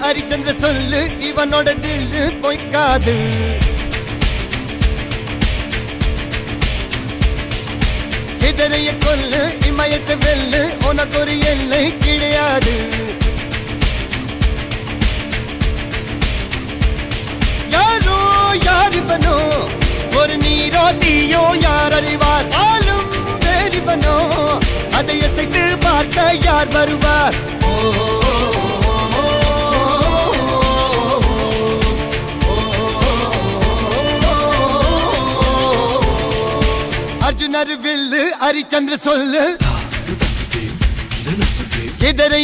ஹரிச்சந்திர சொல்லு இவனோட தில்லு பொய்க்காது. எதிரைய கொல்லு இமயத்தை வெல்லு உனக்கு ஒரு எல்லை கிடையாது. யாரோ யார் இவனோ ஒரு நீரோ தீயோ யார் அறிவார். ஆளும் வேறிவனோ அதை அசைத்து பார்க்க யார் வருவார். அர்ஜுனர் வில்லு ஹரிச்சந்திர சொல்லு எதிரை